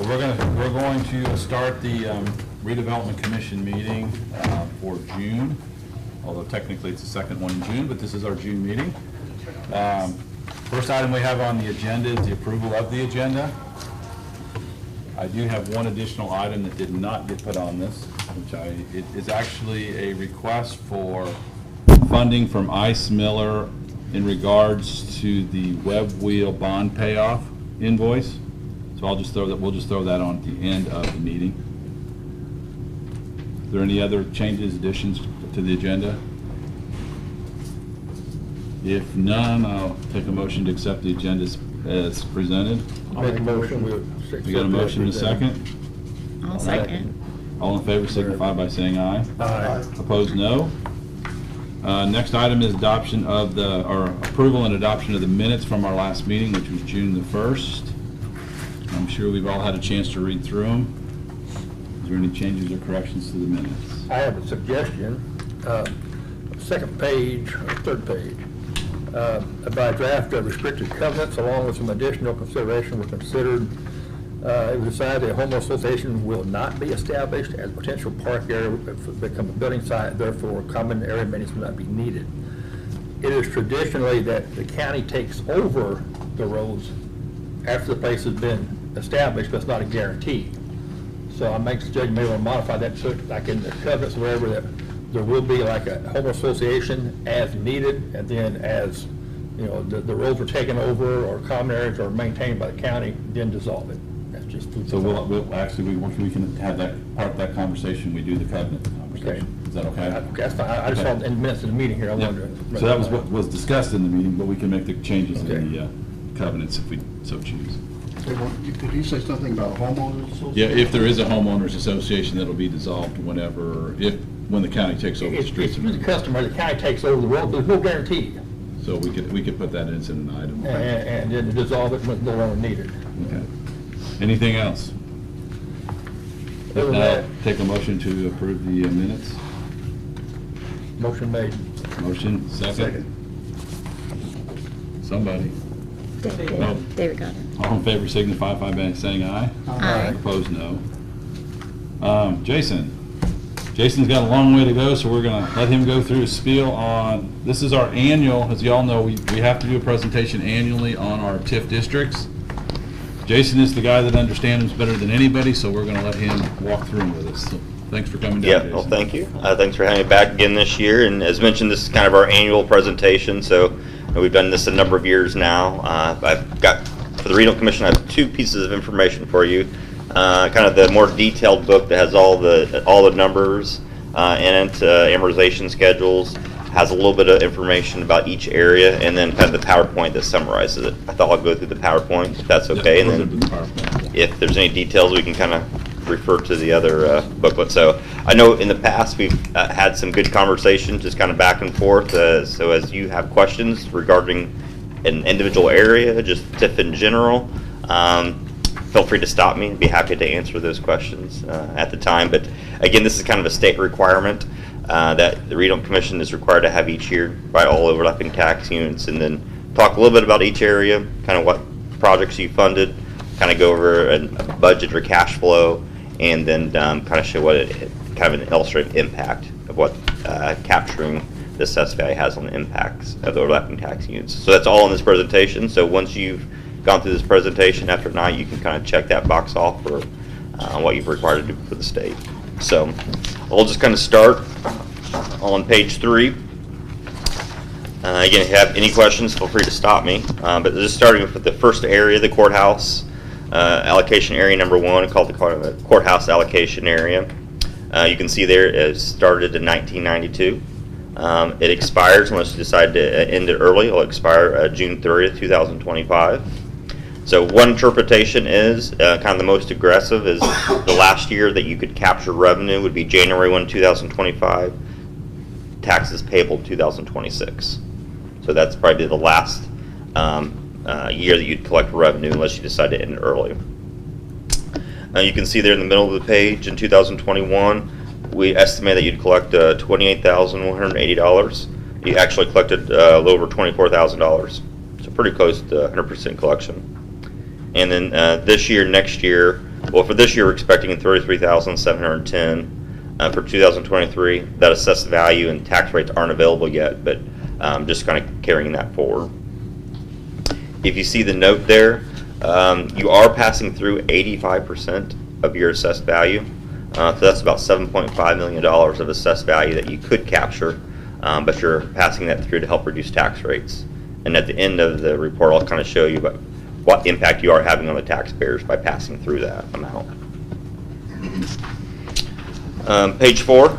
We're going to start the Redevelopment Commission meeting for June, although technically it's the second one in June, but this is our June meeting. First item we have on the agenda is the approval of the agenda. I do have one additional item that did not get put on this, it is actually a request for funding from Ice Miller in regards to the Web Wheel bond payoff invoice. So we'll just throw that on at the end of the meeting. Is there any other changes, additions to the agenda? If none, I'll take a motion to accept the agenda as presented. I'll make a motion. We got a motion and a second? I'll second. All in favor signify by saying aye. Aye. Opposed, no. Next item is approval and adoption of the minutes from our last meeting, which was June the 1st. I'm sure we've all had a chance to read through them. Is there any changes or corrections to the minutes? I have a suggestion. Second page, or third page, about a draft of restricted covenants along with some additional consideration were considered. It was decided a home association will not be established as a potential park area become a building site, therefore common area maintenance will not be needed. It is traditionally that the county takes over the roads after the place has been established, but it's not a guarantee. So I make the judge may want to modify that, so like in the covenants or wherever, that there will be like a home association as needed, and then as you know the roads are taken over or common areas are maintained by the county, then dissolve it. That's just food. So we'll actually we can have that part of that conversation. We do the covenant conversation. Okay. Is that okay? Okay, that's fine. I just saw in the minutes of the meeting here. I Yep. wondered. So that was what was discussed in the meeting, but we can make the changes Okay. in the covenants if we so choose. Could you say something about a homeowners association? Yeah, if there is a homeowners association, that'll be dissolved when the county takes over the streets. It's the customer, the county takes over the road, there's no guarantee. So we could put that as an item. And then dissolve it when it's no longer needed. Okay. Anything else? If Other than not, that- take a motion to approve the minutes. Motion made. Motion, second. Somebody. David, No. David got it. All in favor signify by saying aye. Aye. Opposed, no. Jason's got a long way to go, so we're gonna let him go through his spiel on, this is our annual, as you all know, we have to do a presentation annually on our TIF districts. Jason is the guy that understands them better than anybody, so we're gonna let him walk through them with us. So thanks for coming down, Yeah, Jason. well, thank you. Thanks for having me back again this year. And as mentioned, this is kind of our annual presentation. So we've done this a number of years now. I've got, for the Redevelopment Commission, I have two pieces of information for you. Kind of the more detailed book that has all the numbers in it, amortization schedules, has a little bit of information about each area, and then kind of the PowerPoint that summarizes it. I thought I'll go through the PowerPoint, if that's okay. Yeah, And then if there's any details, we can kind of refer to the other booklet. So I know in the past we've had some good conversations, just kind of back and forth. So as you have questions regarding an individual area, just TIF in general, feel free to stop me. I'd be happy to answer those questions at the time. But again, this is kind of a state requirement that the Redevelopment Commission is required to have each year by all overlapping tax units, and then talk a little bit about each area, kind of what projects you funded, kind of go over a budget or cash flow, and then kind of show what kind of an illustrative impact of what capturing this assessed value has on the impacts of the overlapping tax units. So that's all in this presentation. So once you've gone through this presentation after night, you can kind of check that box off for what you've required to do for the state. So we'll just kind of start on page 3. Again, if you have any questions, feel free to stop me. But just starting with the first area, the courthouse allocation area number 1, called the courthouse allocation area. You can see there it started in 1992. It expires, unless you decide to end it early, it'll expire June 30th, 2025. So one interpretation is, kind of the most aggressive, is the last year that you could capture revenue would be January 1, 2025, taxes payable 2026. So that's probably the last year that you'd collect revenue unless you decide to end it early. You can see there in the middle of the page, in 2021, we estimate that you'd collect $28,180. You actually collected a little over $24,000, so pretty close to 100% collection. And then this year, next year, Well, for this year, we're expecting 33,710. For 2023, that assessed value and tax rates aren't available yet, but just kind of carrying that forward. If you see the note there, you are passing through 85% of your assessed value. So that's about $7.5 million of assessed value that you could capture, but you're passing that through to help reduce tax rates. And at the end of the report, I'll kind of show you what impact you are having on the taxpayers by passing through that amount. Page 4,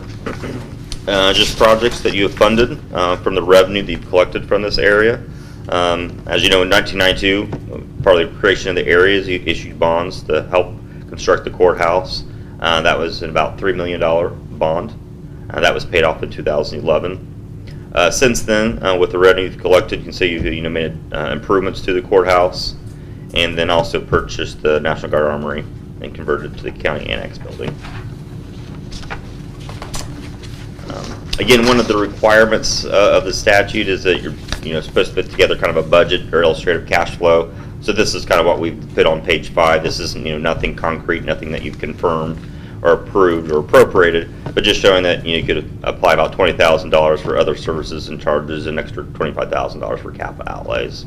just projects that you have funded from the revenue that you've collected from this area. As you know, in 1992, part of the creation of the areas, you issued bonds to help construct the courthouse. That was an about $3 million bond. That was paid off in 2011. Since then, with the revenue you've collected, you can see you've made improvements to the courthouse, and then also purchased the National Guard Armory and converted it to the county annex building. Again, one of the requirements of the statute is that you're supposed to put together kind of a budget or illustrative cash flow. So this is kind of what we've put on page 5. This isn't nothing concrete, nothing that you've confirmed or approved or appropriated, but just showing that you could apply about $20,000 for other services and charges, an extra $25,000 for capital outlays.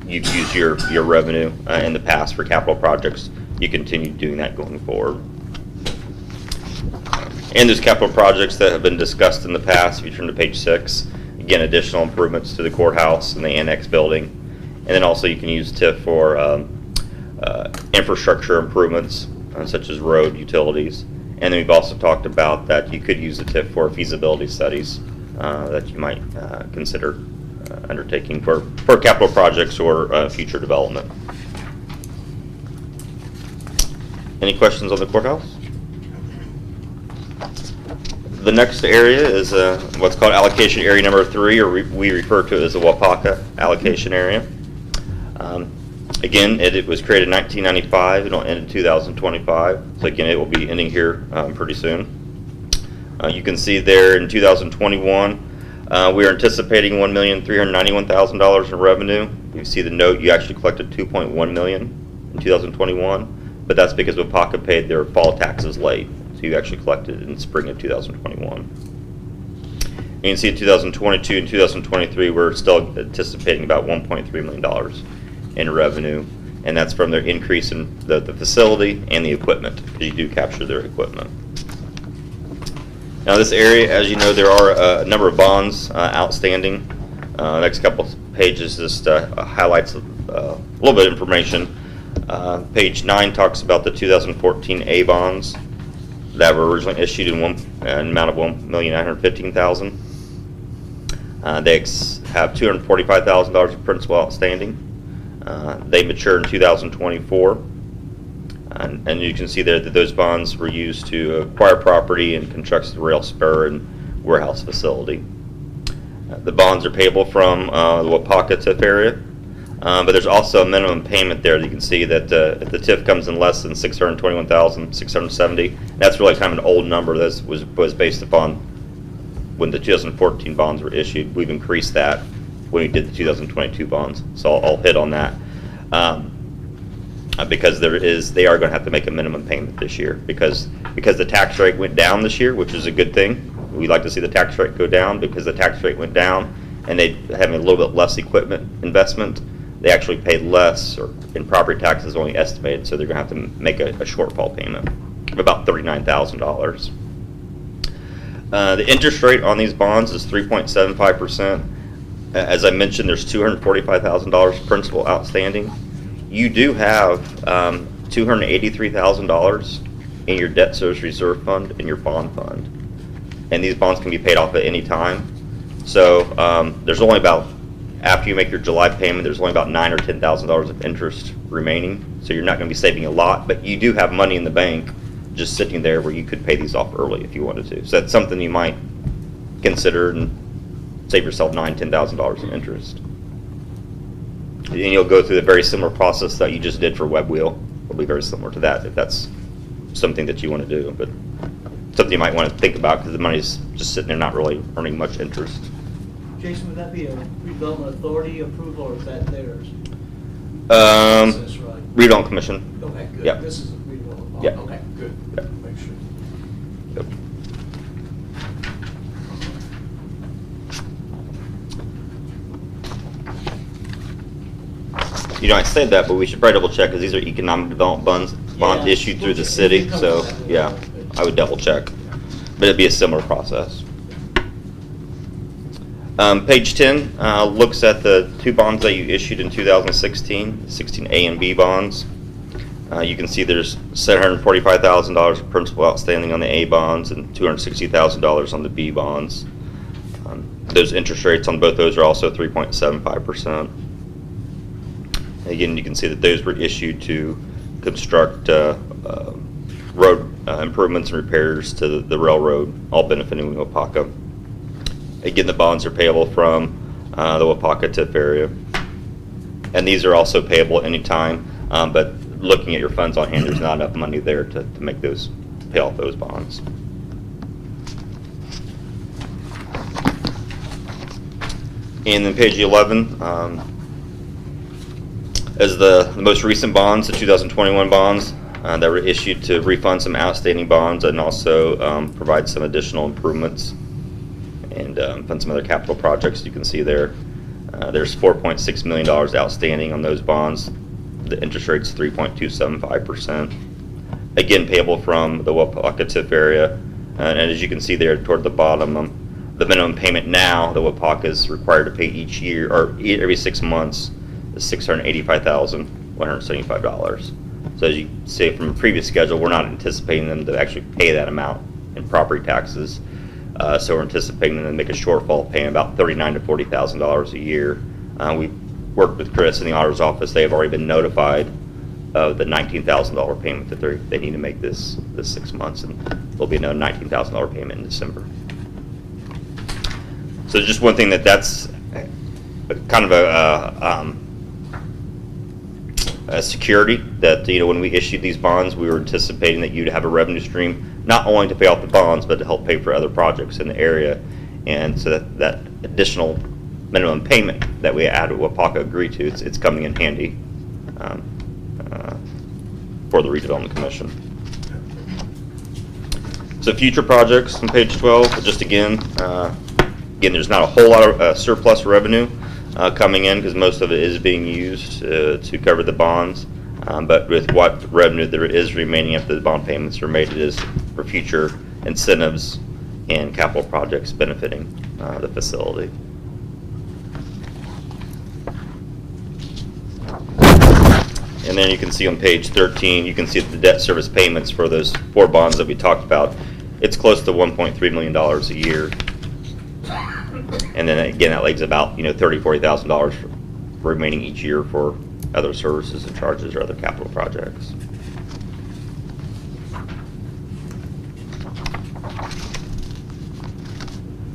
You've used your revenue in the past for capital projects. You continue doing that going forward. And there's capital projects that have been discussed in the past. If you turn to page 6, again, additional improvements to the courthouse and the annex building. And then also you can use TIF for infrastructure improvements, such as road utilities. And then we've also talked about that you could use the TIF for feasibility studies that you might consider undertaking for capital projects or future development. Any questions on the courthouse? The next area is what's called allocation area number 3, or we refer to it as the Wapaka allocation area. Again, it was created in 1995 and it'll end in 2025. So again, it will be ending here pretty soon. You can see there in 2021, we are anticipating $1,391,000 in revenue. You see the note, you actually collected $2.1 million in 2021, but that's because Wapaka paid their fall taxes late. So you actually collected in spring of 2021. You can see in 2022 and 2023, we're still anticipating about $1.3 million in revenue, and that's from their increase in the facility and the equipment, because you do capture their equipment. Now this area, as you know, there are a number of bonds outstanding. Next couple pages just highlights a little bit of information. Page 9 talks about the 2014 A bonds that were originally issued in an amount of $1,915,000. They have $245,000 of principal outstanding. They mature in 2024, and you can see there that those bonds were used to acquire property and construct the rail spur and warehouse facility. The bonds are payable from the Wapaka TIF area, but there's also a minimum payment there. You can see that if the TIF comes in less than $621,670, that's really kind of an old number that was based upon when the 2014 bonds were issued. We've increased that when we did the 2022 bonds, so I'll hit on that because they are going to have to make a minimum payment this year because the tax rate went down this year, which is a good thing. We like to see the tax rate go down because the tax rate went down and they having a little bit less equipment investment. They actually paid less in property taxes only estimated, so they're going to have to make a shortfall payment of about $39,000. The interest rate on these bonds is 3.75%. As I mentioned, there's $245,000 principal outstanding. You do have $283,000 in your debt service reserve fund and your bond fund, and these bonds can be paid off at any time. So there's only about, after you make your July payment, there's only about $9,000 or $10,000 of interest remaining. So you're not going to be saving a lot, but you do have money in the bank just sitting there where you could pay these off early if you wanted to. So that's something you might consider and save yourself $9,000, $10,000 in interest. And you'll go through the very similar process that you just did for WebWheel. It'll be very similar to that if that's something that you want to do, but something you might want to think about because the money's just sitting there not really earning much interest. Jason, would that be a redevelopment authority approval or is that theirs? This is right. Redevelopment Commission. Okay, good. Yep. This is a redevelopment bond. Yep. Okay, good. Yep. Make sure. Yep. You know, I said that, but we should probably double check because these are economic development bonds Yeah. issued through the city. So, yeah, I would double check. But it'd be a similar process. Page 10 looks at the two bonds that you issued in 2016, 16A and B bonds. You can see there's $745,000 of principal outstanding on the A bonds and $260,000 on the B bonds. Those interest rates on both those are also 3.75%. Again, you can see that those were issued to construct road improvements and repairs to the railroad, all benefiting Wapaka. Again, the bonds are payable from the Wapaka TIF area. And these are also payable anytime, but looking at your funds on hand, there's not enough money there to make those, pay off those bonds. And then page 11 is the most recent bonds, the 2021 bonds that were issued to refund some outstanding bonds and also provide some additional improvements and fund some other capital projects. You can see there, there's $4.6 million outstanding on those bonds. The interest rate's 3.275%. Again, payable from the Wapaka TIF area. And as you can see there toward the bottom, the minimum payment now that Wapaka is required to pay each year, or every 6 months, is $685,175. So as you see from the previous schedule, we're not anticipating them to actually pay that amount in property taxes. So we're anticipating them to make a shortfall paying about $39,000 to $40,000 a year. We worked with Chris in the auditor's office. They have already been notified of the $19,000 payment that they need to make this 6 months, and there'll be another $19,000 payment in December. So just one thing that's kind of a security that, you know, when we issued these bonds, we were anticipating that you'd have a revenue stream not only to pay off the bonds, but to help pay for other projects in the area. And so that additional minimum payment that we at Wapaka agreed to, it's coming in handy for the Redevelopment Commission. So future projects on page 12, just again, there's not a whole lot of surplus revenue coming in because most of it is being used to cover the bonds. But with what revenue there is remaining after the bond payments are made, it is for future incentives and capital projects benefiting the facility. And then you can see on page 13, you can see the debt service payments for those 4 bonds that we talked about. It's close to $1.3 million a year. And then again, that leaves about $30,000 to $40,000 remaining each year for other services and charges or other capital projects.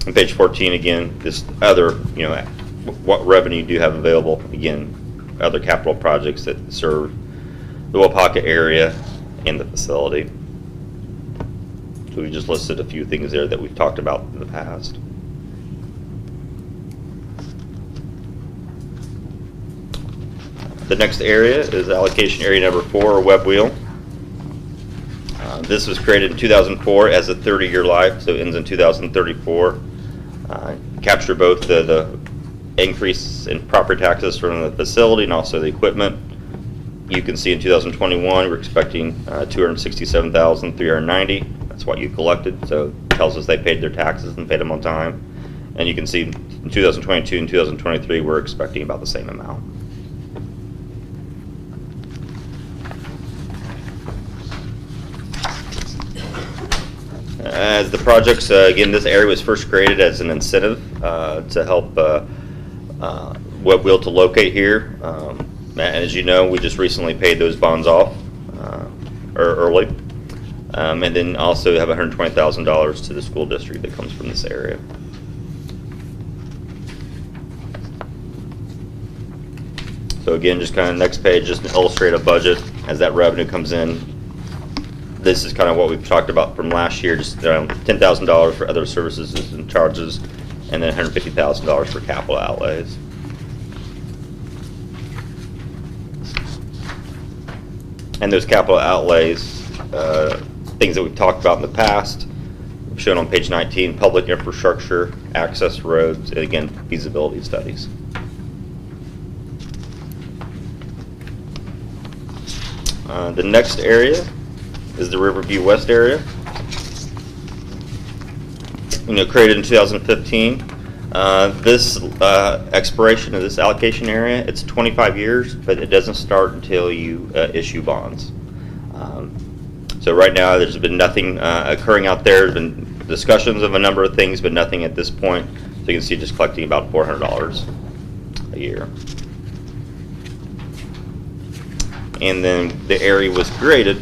On page 14, again, this other, what revenue do you have available? Again, other capital projects that serve the Wapaka area and the facility. So we just listed a few things there that we've talked about in the past. The next area is allocation area number 4, or web wheel. This was created in 2004 as a 30-year life, so it ends in 2034. Capture both the increase in property taxes from the facility and also the equipment. You can see in 2021 we're expecting $267,390. That's what you collected, so it tells us they paid their taxes and paid them on time. And you can see in 2022 and 2023 we're expecting about the same amount. As the projects, again, this area was first created as an incentive to help web wheel to locate here. And as you know, we just recently paid those bonds off early. And then also have $120,000 to the school district that comes from this area. So again, just kind of next page, just an illustrative budget as that revenue comes in. This is kind of what we've talked about from last year, just around $10,000 for other services and charges, and then $150,000 for capital outlays. And those capital outlays, things that we've talked about in the past, shown on page 19, public infrastructure, access roads, and again, feasibility studies. The next area is the Riverview West area. Created in 2015. This expiration of this allocation area, it's 25 years, but it doesn't start until you issue bonds. So right now, there's been nothing occurring out there. There's been discussions of a number of things, but nothing at this point. So you can see just collecting about $400 a year. And then the area was created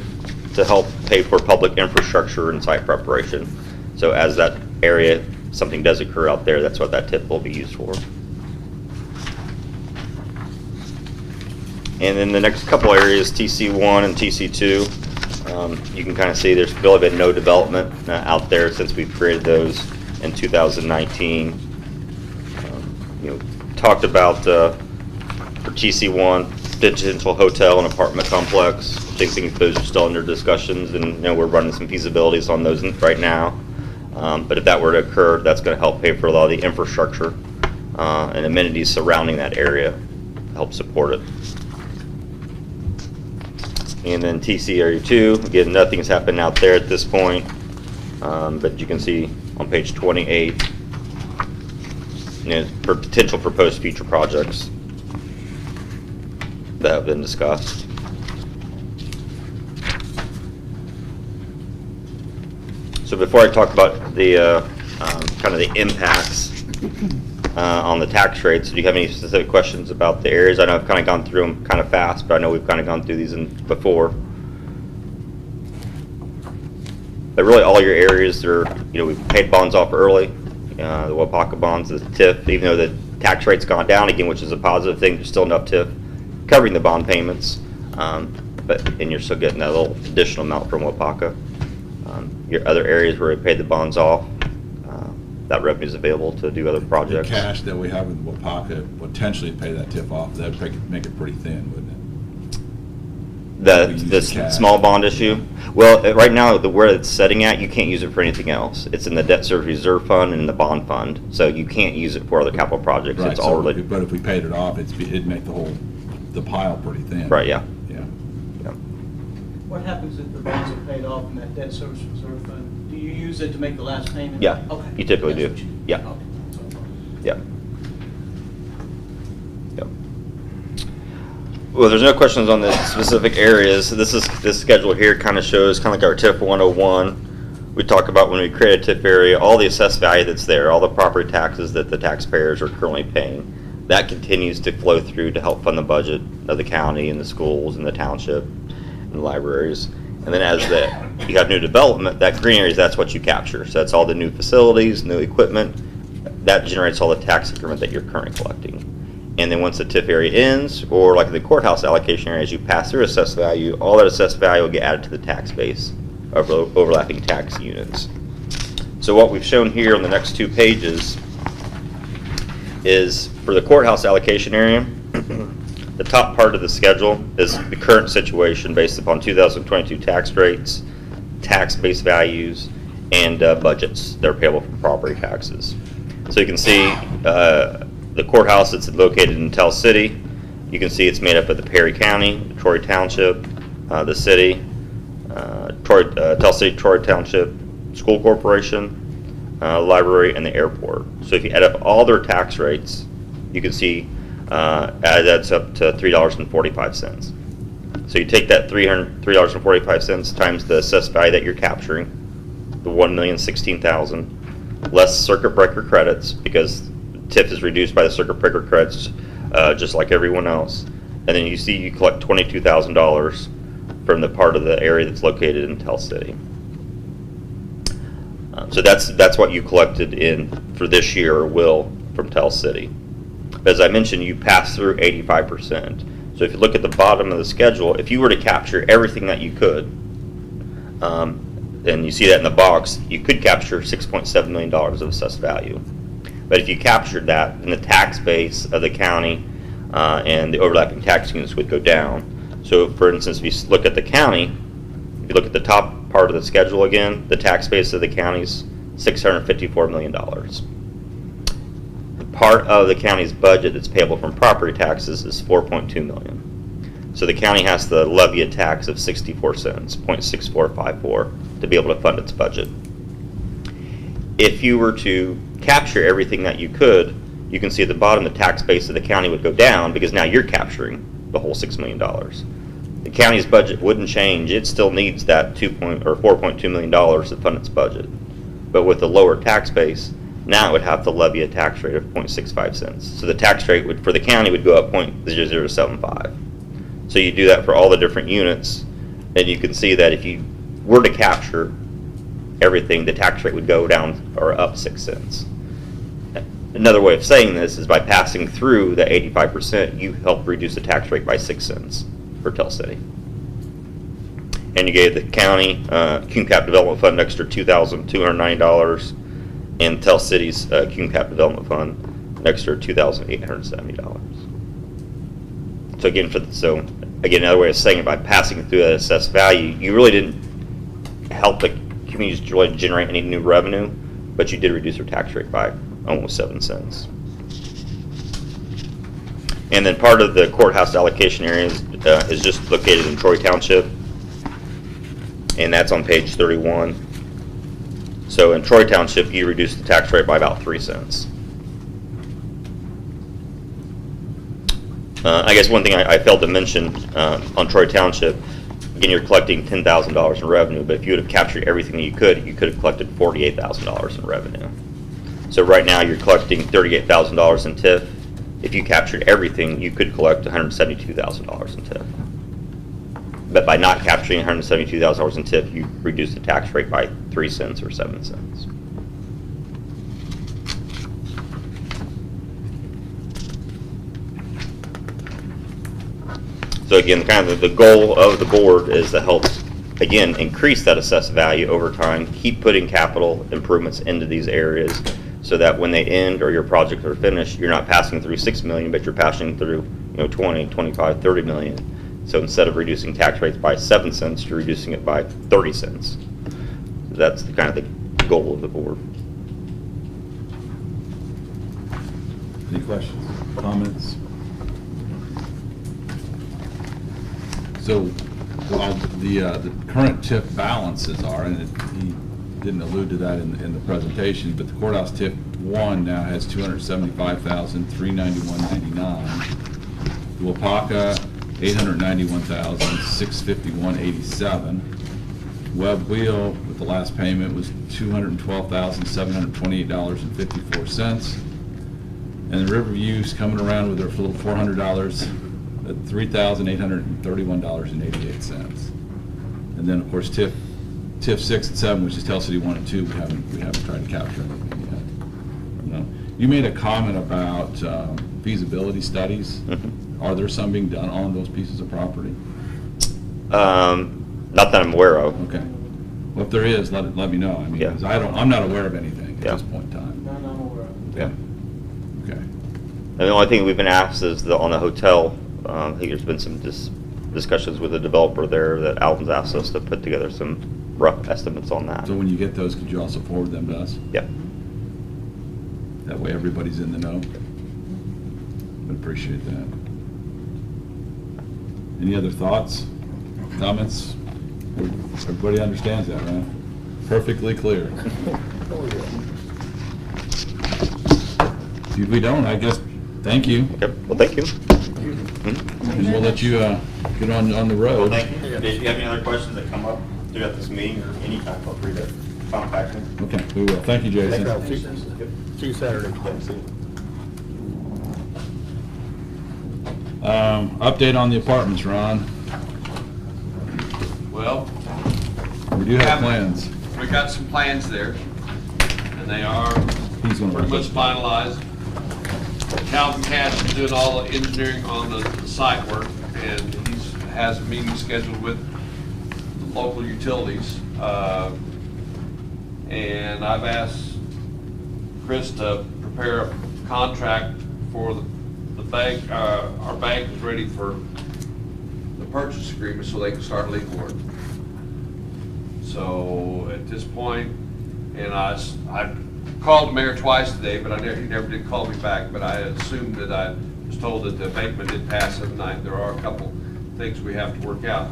to help pay for public infrastructure and site preparation. So as that area, something does occur out there, that's what that TIF will be used for. And then the next couple areas, TC1 and TC2, you can kind of see there's really been no development out there since we created those in 2019. Talked about for TC1, potential hotel and apartment complex. I think those are still under discussions, and we're running some feasibilities on those right now. But if that were to occur, that's going to help pay for a lot of the infrastructure and amenities surrounding that area, help support it. And then TC Area 2, again, nothing's happened out there at this point, but you can see on page 28, for potential proposed future projects that have been discussed. So before I talk about the kind of the impacts on the tax rates, do you have any specific questions about the areas? I know I've kind of gone through them kind of fast, but I know we've kind of gone through these before. But really, all your areas are, we've paid bonds off early. The Wapaka bonds, the TIF, even though the tax rate's gone down again, which is a positive thing, there's still enough TIF covering the bond payments, and you're still getting that little additional amount from Wapaka. Your other areas where we paid the bonds off, that revenue is available to do other projects. The cash that we have in Wapaka potentially pay that TIF off. That would make it pretty thin, wouldn't it? The small bond issue? Well, right now, where it's setting at, you can't use it for anything else. It's in the debt service reserve fund and the bond fund, so you can't use it for other capital projects. Right, it's all related. but if we paid it off, it'd make the pile pretty thin. Right, yeah. Yeah. What happens if the bonds are paid off in that debt service reserve fund? Do you use it to make the last payment? Yeah, Okay. you typically That's do. what Yeah. Okay. That's what I thought. Yep. Yep. Well, there's no questions on the specific areas. This schedule here kind of shows kind of like our TIF 101. We talk about when we create a TIF area, all the assessed value that's there, all the property taxes that the taxpayers are currently paying. That continues to flow through to help fund the budget of the county and the schools and the township and the libraries. And then as you have new development, that green areas, that's what you capture. So that's all the new facilities, new equipment. That generates all the tax increment that you're currently collecting. And then once the TIF area ends, or like the courthouse allocation area, as you pass through assessed value, all that assessed value will get added to the tax base of overlapping tax units. So what we've shown here on the next 2 pages is for the courthouse allocation area, the top part of the schedule is the current situation based upon 2022 tax rates, tax base values, and budgets that are payable for property taxes. So you can see the courthouse that's located in Tell City. You can see it's made up of the Perry County, Troy Township, the city, Tell City, Troy Township, School Corporation, library, and the airport. So if you add up all their tax rates, you can see that's up to $3.45. So you take that $3.45 times the assessed value that you're capturing, the $1,016,000, less circuit breaker credits, because TIF is reduced by the circuit breaker credits just like everyone else. And then you see you collect $22,000 from the part of the area that's located in Tell City. So that's what you collected in for this year, or will, from Tell City. As I mentioned, you pass through 85%. So if you look at the bottom of the schedule, if you were to capture everything that you could, and you see that in the box, you could capture $6.7 million of assessed value. But if you captured that, then the tax base of the county and the overlapping tax units would go down. So for instance, if you look at the county, if you look at the top part of the schedule again, the tax base of the county's $654 million. The part of the county's budget that's payable from property taxes is $4.2 million. So the county has to levy a tax of 64 cents, 0.6454, to be able to fund its budget. If you were to capture everything that you could, you can see at the bottom the tax base of the county would go down because now you're capturing the whole $6 million. The county's budget wouldn't change. It still needs that $4.2 million to fund its budget. But with a lower tax base, now it would have to levy a tax rate of 0.65 cents. So the tax rate for the county would go up 0.0075. So you do that for all the different units, and you can see that if you were to capture everything, the tax rate would go down or up 6 cents. Another way of saying this is by passing through the 85%, you help reduce the tax rate by 6 cents for Tell City. And you gave the county CUNCAP Development Fund an extra $2,290, and Tell City's CUNCAP Development Fund an extra $2,870. So again, another way of saying it, by passing through that assessed value, you really didn't help the communities really generate any new revenue, but you did reduce their tax rate by almost 7 cents. And then part of the courthouse allocation areas is just located in Troy Township, and that's on page 31. So in Troy Township, you reduced the tax rate by about 3 cents. I guess one thing I failed to mention on Troy Township, again, you're collecting $10,000 in revenue, but if you would have captured everything you could have collected $48,000 in revenue. So right now you're collecting $38,000 in TIF. If you captured everything, you could collect $172,000 in TIF. But by not capturing $172,000 in TIF, you reduce the tax rate by 3 cents or 7 cents. So again, kind of the goal of the board is to help, again, increase that assessed value over time, keep putting capital improvements into these areas so that when they end or your projects are finished, you're not passing through $6 million, but you're passing through 20, 25, 30 million. So instead of reducing tax rates by 7 cents, you're reducing it by 30 cents. So that's kind of the goal of the board. Any questions, comments? So the current TIF balances are, and he didn't allude to that in the presentation, but the courthouse TIF 1 now has $275,391.99. The Wapaka, $891,651.87. Web Wheel with the last payment was $212,728.54. And the Riverview's coming around with their little $400 at $3,831.88. And then of course TIF 6 and 7, which is Tell City 1 and 2, we haven't tried to capture anything yet. No. You made a comment about feasibility studies. Mm-hmm. Are there some being done on those pieces of property? Not that I'm aware of. Okay. Well, if there is, let me know. I mean, Yeah. 'cause I'm not aware of anything at Yeah. this point in time. None I'm aware of. Yeah. Okay. And the only thing we've been asked is on the hotel. I think there's been some discussions with the developer there that Alvin's asked us to put together some rough estimates on that. So when you get those, could you also forward them to us? Yeah. That way everybody's in the know. Would appreciate that. Any other thoughts, comments? Everybody understands that, right? Perfectly clear. If we don't, I guess, thank you. Okay. Well, thank you. And we'll let you get on the road. Well, thank you. If you have any other questions that come up throughout this meeting or anytime, feel free to contact me. Okay, we will. Thank you, Jason. See you Saturday. Update on the apartments, Ron. Well, We do have plans. we got some plans there, and they are He's gonna pretty work much it. finalized. Calvin Cash is doing all the engineering on the site work, and he has a meeting scheduled with the local utilities. And I've asked Chris to prepare a contract for the bank. Our bank is ready for the purchase agreement so they can start legal work. So at this point, and I called the mayor twice today, but he never did call me back, but I assumed that I was told that the abatement did pass the night. There are a couple things we have to work out.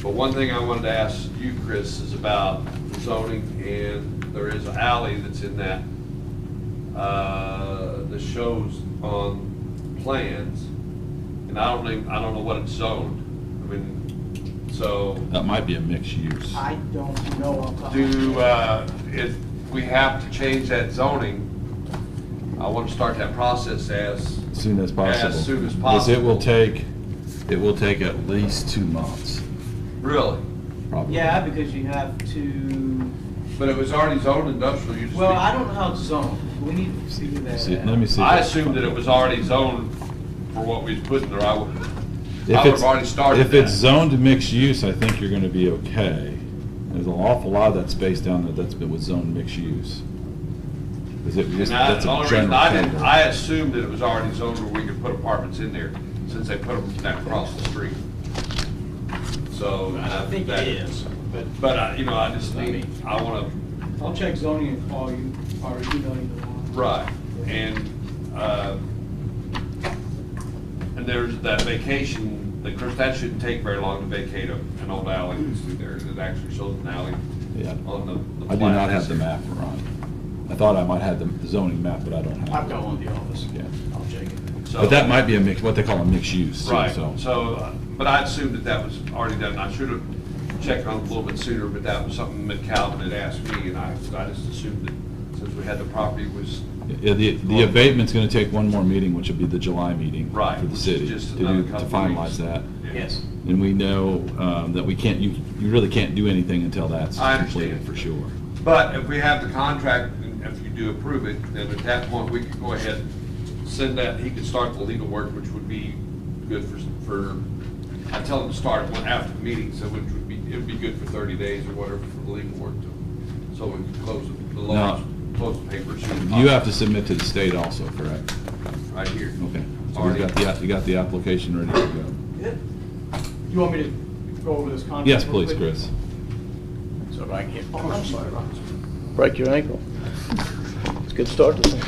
But one thing I wanted to ask you, Chris, is about zoning, and there is an alley that's in that, that shows on plans, and I don't know what it's zoned. I mean, so. That might be a mixed use. I don't know. off the top of my head. If we have to change that zoning, I want to start that process as Soon as possible. As soon as Because possible. it will take at least 2 months, Really? probably. Yeah, because you have to, But it was already zoned industrial, you just. well, I don't know how it's zoned. We need to figure that See, out. let me see. I assumed that it was already zoned for what we put in there. I would If have it's- already started If it's that. zoned mixed use, I think you're gonna be okay. There's an awful lot of that space down there that's been with zoned mixed use. Is it And just, I, that's the a only reason general I didn't, tender. I assumed that it was already zoned where we could put apartments in there, since they put them down across the street. So. I think that- it is, But, you know, I just need, I wanna, I'll check zoning and call you, or email you the one. right, and there's that vacation, of course, that shouldn't take very long to vacate an old alley that's through there, it actually shows an alley Yeah. on the I do not plan. have the map, Ron. I thought I might have the zoning map, but I don't have it. I've got one in the office. Yeah. I'll check it. So- But that might be a mix, what they call a mixed use. too, Right, so. so, but I assumed that that was already done, I should have checked on it a little bit sooner, but that was something that Calvin had asked me, and I just assumed that since we had the property was, Yeah, the abatement's gonna take one more meeting, which will be the July meeting. Right, For the which is city, just to another do, to couple of finalize weeks. that. Yes. And we know, that we can't, you really can't do anything until that's I completed, understand. for sure. but if we have the contract, and if you do approve it, then at that point, we could go ahead, send that, he could start the legal work, which would be good for, I tell him to start one after the meeting, so which would be, it would be good for 30 days or whatever for the legal work to, so we can close the laws, close the papers. You have to submit to the state also, correct? Right here. Okay, so you got the application ready to go. Good. You want me to go over this contract? Yes, real please, quick? Chris. So if I can get. Oh, I'm sorry, Ron. Break your ankle. It's a good start to thing.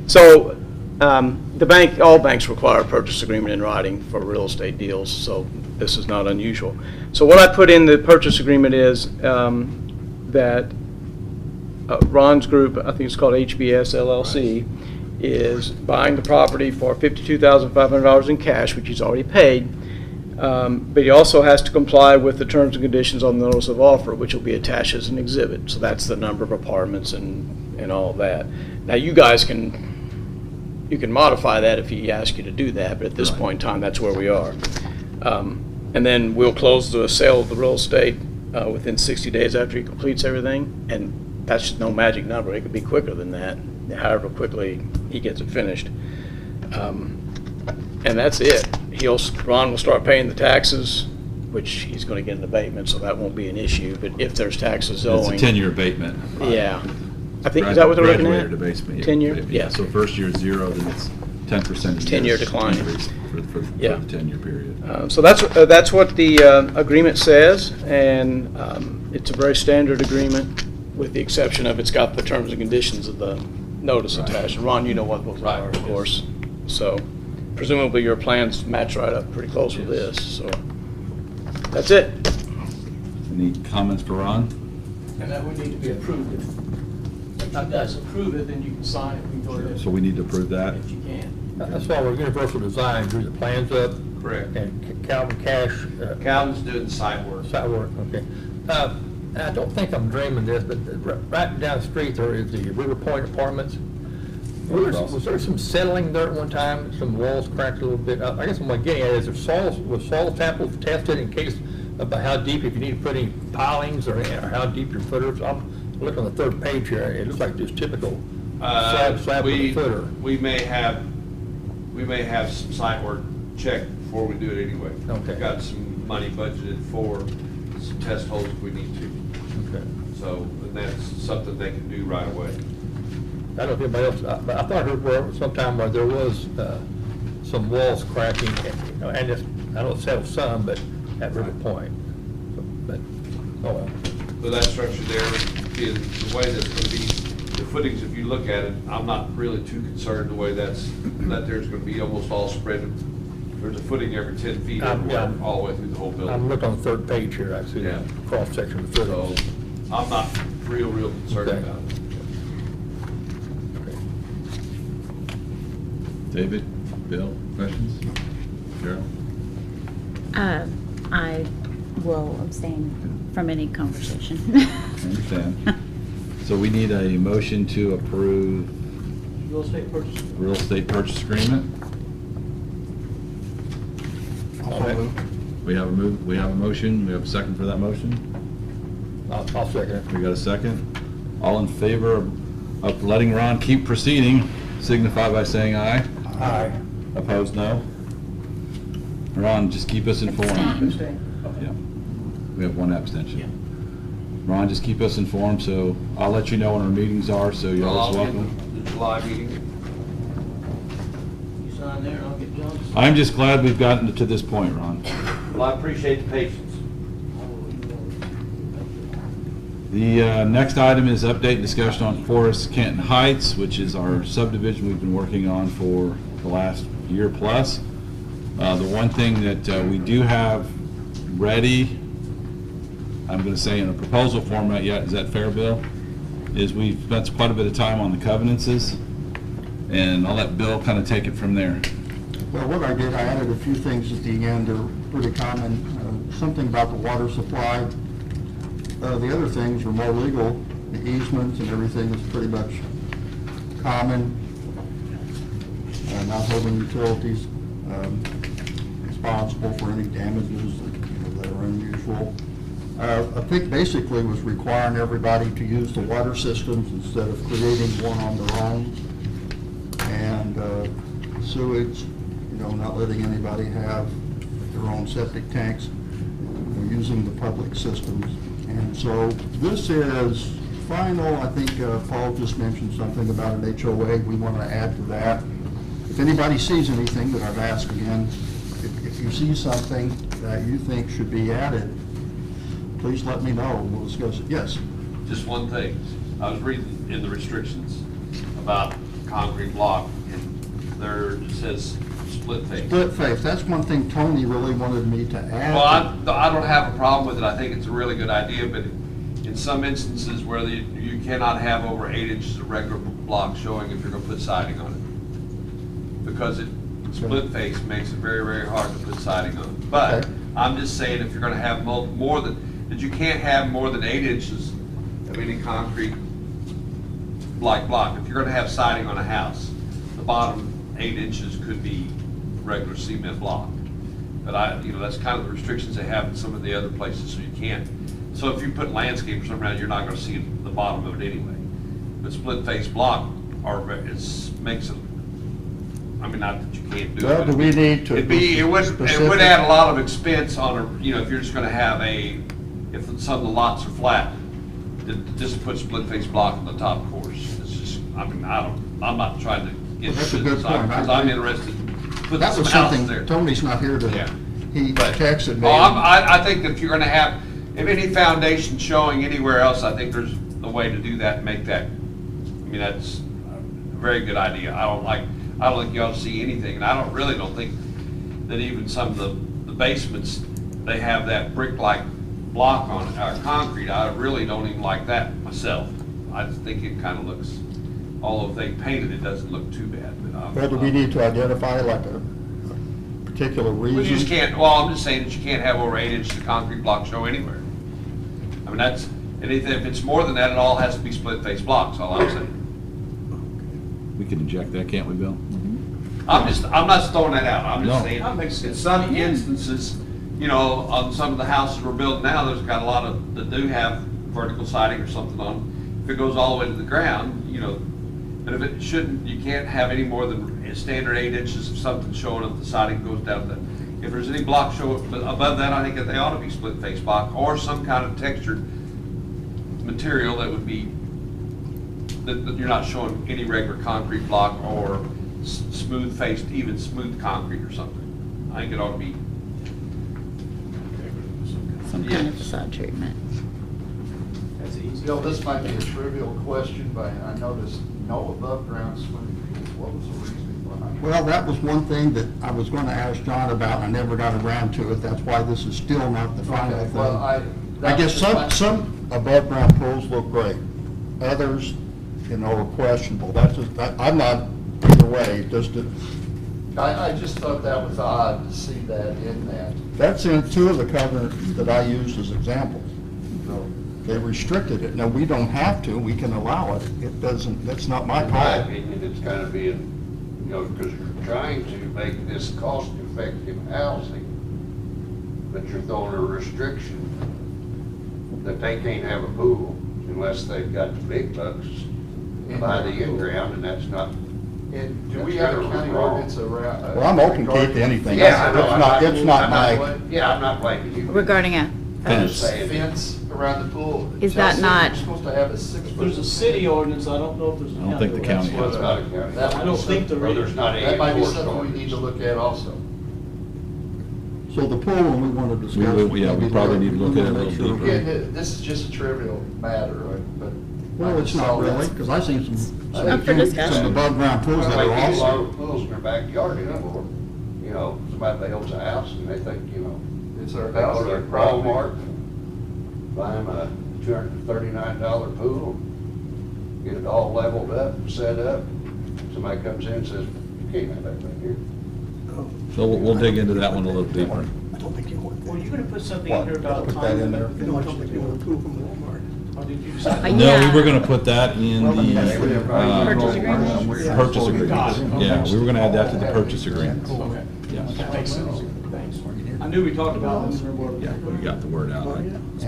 So, all banks require a purchase agreement in writing for real estate deals, so this is not unusual. So what I put in the purchase agreement is that Ron's group, I think it's called HBS LLC, is buying the property for $52,500 in cash, which he's already paid. But he also has to comply with the terms and conditions on the notice of offer, which will be attached as an exhibit. So that's the number of apartments and all of that. Now, you guys you can modify that if he asks you to do that, but at this Right. point in time, that's where we are. And then we'll close the sale of the real estate within 60 days after he completes everything, and that's just no magic number. It could be quicker than that, however quickly he gets it finished. And that's it. Ron will start paying the taxes, which he's going to get an abatement, so that won't be an issue. But if there's taxes owing. It's a 10-year abatement. Yeah. I think, is that what they're looking at? Graduated abatement. 10-year? Yeah. So first year is 0, then it's 10% a 10-year year decline. increase for Yeah. the 10-year period. So that's what the agreement says, and it's a very standard agreement, with the exception of it's got the terms and conditions of the notice Right. attached. And Ron, you know what those Right, are, of yes. course. So presumably your plans match right up pretty close with Yes. this, so that's it. Any comments for Ron? And that would need to be approved. If you guys approve it, then you can sign it, we can go ahead, So we need to approve that? if you can. That's why we're Universal Design, drew the plans up, Correct. and Calvin Cash. Calvin's doing the site work. Site work, okay. And I don't think I'm dreaming this, but right down the street there is the River Point Apartments. Was there some settling there at one time, some walls cracked a little bit? I guess what I'm getting at is, was soil samples tested in case about how deep, if you need to put any pilings or how deep your footers? I'm looking on the third page here, it looks like just typical slab with a footer. We may have some site work checked before we do it anyway. Okay. We've got some money budgeted for some test holes if we need to. Okay. So, and that's something they can do right away. I don't know if anybody else, but I thought I heard where sometime where there was some walls cracking, and it's, I don't have some, but at River Point. So, but, oh well. But that structure there, being the way that's gonna be, the footings, if you look at it, I'm not really too concerned the way that there's gonna be almost all spread. There's a footing every 10 feet everywhere, Yeah. all the way through the whole I'm building. looking on the third page here, I see the Yeah. cross-section of the So, footings. I'm not real concerned Okay. about it. David, Bill, questions? Cheryl? I will abstain from any conversation. I understand. So we need a motion to approve Real estate purchase. real estate purchase agreement. Also move. We have a motion, we have a second for that motion? I'll second it. We got a second? All in favor of letting Ron keep proceeding, signify by saying aye. Aye. Opposed, no? Ron, just keep us informed. Abstain. Yeah, we have one abstention. Ron, just keep us informed, so I'll let you know when our meetings are, so you're always I'll get welcome. the July meeting. You sign there and I'll get John's. I'm just glad we've gotten to this point, Ron. Well, I appreciate the patience. The next item is update and discussion on Forest Canton Heights, which is our subdivision we've been working on for the last year plus. The one thing that we do have ready, I'm going to say in a proposal format yet, is that fair, Bill? Is we've spent quite a bit of time on the covenances, and I'll let Bill kind of take it from there. Well, what I did, I added a few things at the end, they're pretty common, something about the water supply. The other things are more legal, the easements and everything is pretty much common. Not holding utilities responsible for any damages that are unusual. I think basically was requiring everybody to use the water systems instead of creating one on their own. And sewage, not letting anybody have their own septic tanks, using the public systems. And so this is final. I think Paul just mentioned something about an HOA. We want to add to that. If anybody sees anything that I've asked again, if you see something that you think should be added, please let me know. We'll discuss it. Yes? Just one thing. I was reading in the restrictions about concrete block, and there it says split face. Split face. That's one thing Tony really wanted me to add. Well, I don't have a problem with it. I think it's a really good idea, but in some instances where you cannot have over 8 inches of regular block showing if you're going to put siding on it. Because split face makes it very, very hard to put siding on. But Okay. I'm just saying if you're going to have more than, that you can't have more than 8 inches of any concrete block. If you're going to have siding on a house, the bottom 8 inches could be regular cement block. But that's kind of the restrictions they have in some of the other places, so you can't. So if you put landscape or something around, you're not going to see the bottom of it anyway. But split face block makes it. I mean, not that you can't do it. Well, do we need to? It would add a lot of expense on if you're just gonna have if some of the lots are flat, just put split face block on the top course. It's just, I'm not trying to get. Well, that's a good point. Because I'm interested in putting That some was houses something, there. Tony's not here today. Yeah. He But- texted me. Oh, I think if you're gonna have, if any foundation showing anywhere else, I think there's a way to do that and make that, that's a very good idea. I don't think you ought to see anything, and I don't think that even some of the basements, they have that brick-like block on it, or concrete. I really don't even like that myself. I just think it kind of looks, although if they painted it, doesn't look too bad. But Well, do we need to identify like a particular reason? Well, you just can't, I'm just saying that you can't have over 8 inches of concrete block show anywhere. Anything, if it's more than that, it all has to be split face blocks, all I'm saying. We can inject that, can't we, Bill? I'm not throwing that out, I'm just No. saying, That makes sense. in some instances, on some of the houses we're building now, there's got a lot that do have vertical siding or something on. If it goes all the way to the ground, but if it shouldn't, you can't have any more than a standard 8 inches of something showing up the siding goes down to, if there's any block show above that, I think that they ought to be split face block or some kind of textured material that would be, that you're not showing any regular concrete block or smooth faced, even smooth concrete or something. I think it ought to be. Some kind of facade treatment. That's easy. Bill, this might be a trivial question, but I noticed no above-ground swimming pools. What was the reason behind it? Well, that was one thing that I was going to ask John about, and I never got around to it. That's why this is still not the final Okay, thing. well, I guess some above-ground pools look great. Others, are questionable. That's just, I'm not either way, just to. I just thought that was odd to see that in that. That's in two of the covenants that I used as examples. So they restricted it. Now, we don't have to, we can allow it. It doesn't, that's not my In my call. opinion, it's kind of being, because you're trying to make this cost-effective housing, but you're throwing a restriction that they can't have a pool unless they've got the big bucks to buy the in-ground, and that's not. And do we have a county ordinance around? Well, I'm open, Kate, to anything. Yeah, I know. It's not I'm my, Yeah, I'm not blaming you. Regarding a, I'm just saying. Fence around the pool. Is that Chelsea, not- You're supposed to have a 6 foot. There's a city ordinance, I don't know if there's a I county. don't think the county ordinance. Well, it's not a county. That I might don't be think something- there Or there's not any That might be enforced something we ordinance. need to look at also. so the pool, when we want to discuss. Yeah, we probably need to look at it a little make sure- deeper. Again, this is just a trivial matter, but. Well, it's not really, because I've seen some Up for discussion. some above-ground pools that Like are a lot awesome. of pools in their backyard anymore. Somebody builds a house and they think, It's our they go house, to our property. Walmart, buy them a $239 pool, get it all leveled up, set up. Somebody comes in and says, you can't have that thing here. So we'll dig into that one a little deeper. Were you gonna put something in here about Put that time in there. limit? Or did you decide? Uh, No, we Yeah. were gonna put that in the Purchase agreement? purchase agreements. Yeah, we were gonna add that to the purchase agreements. Okay. Yeah, That makes sense. Thanks. I knew we talked about it. yeah, we got the word out. I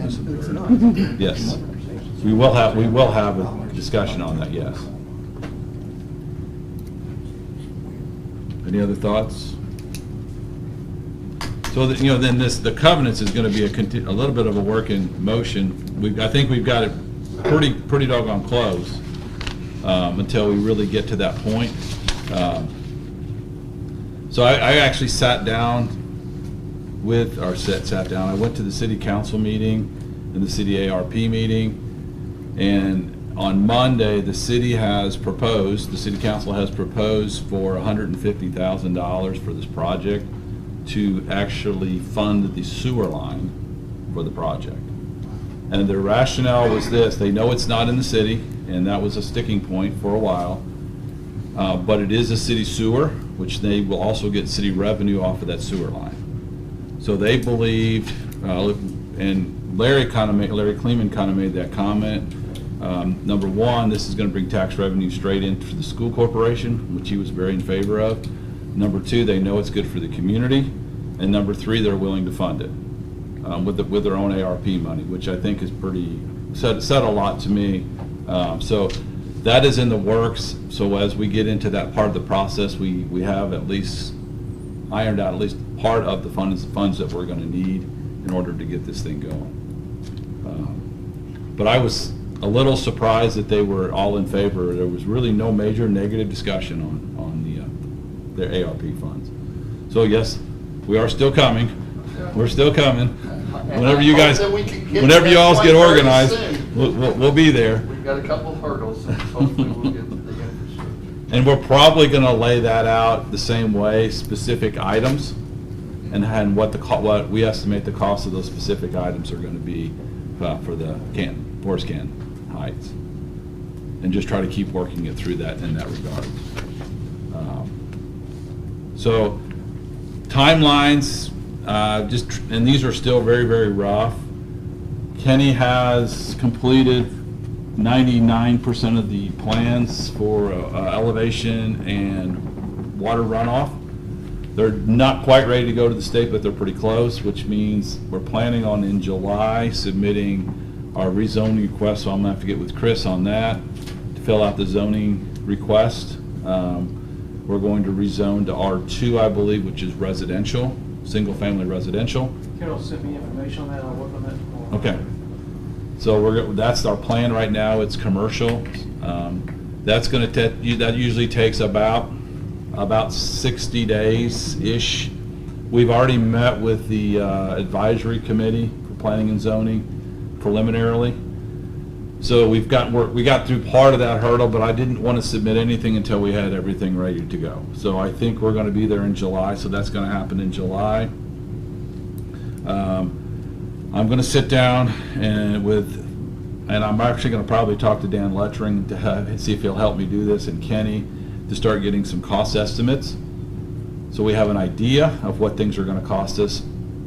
missed the word. Yes, we will have a discussion on that, yes. Any other thoughts? So that, then the covenants is gonna be a little bit of a work in motion. I think we've got it pretty doggone close, until we really get to that point. So I actually sat down I went to the city council meeting and the city ARP meeting, and on Monday, the city council has proposed for $150,000 for this project to actually fund the sewer line for the project. And their rationale was this: they know it's not in the city, and that was a sticking point for a while, but it is a city sewer, which they will also get city revenue off of that sewer line. So they believed, and Larry Kleeman kind of made that comment. Number one, this is going to bring tax revenue straight into the school corporation, which he was very in favor of. Number two, they know it's good for the community. And number three, they're willing to fund it with their own ARP money, which I think is said a lot to me. So that is in the works. So as we get into that part of the process, we have at least ironed out at least part of the funds that we're going to need in order to get this thing going. But I was a little surprised that they were all in favor. There was really no major negative discussion on their ARP funds. So yes, we are still coming. We're still coming. Whenever you guys, whenever you all get organized, we'll be there. We've got a couple of hurdles, and hopefully we'll get to the infrastructure. And we're probably going to lay that out the same way, specific items, and what we estimate the cost of those specific items are going to be for the forest can heights, and just try to keep working it through that in that regard. So timelines, and these are still very, very rough. Kenny has completed 99% of the plans for elevation and water runoff. They're not quite ready to go to the state, but they're pretty close, which means we're planning on in July submitting our rezoning request. So I'm gonna have to get with Chris on that to fill out the zoning request. We're going to rezone to R2, I believe, which is residential, single-family residential. Carol sent me information on that, I'll work on that tomorrow. Okay. So that's our plan right now. It's commercial. That's going to that usually takes about about 60 days-ish. We've already met with the advisory committee for planning and zoning preliminarily. So we got through part of that hurdle, but I didn't want to submit anything until we had everything ready to go. So I think we're going to be there in July, so that's going to happen in July. I'm going to sit down and I'm actually going to probably talk to Dan Lettering to see if he'll help me do this, and Kenny, to start getting some cost estimates. So we have an idea of what things are going to cost us.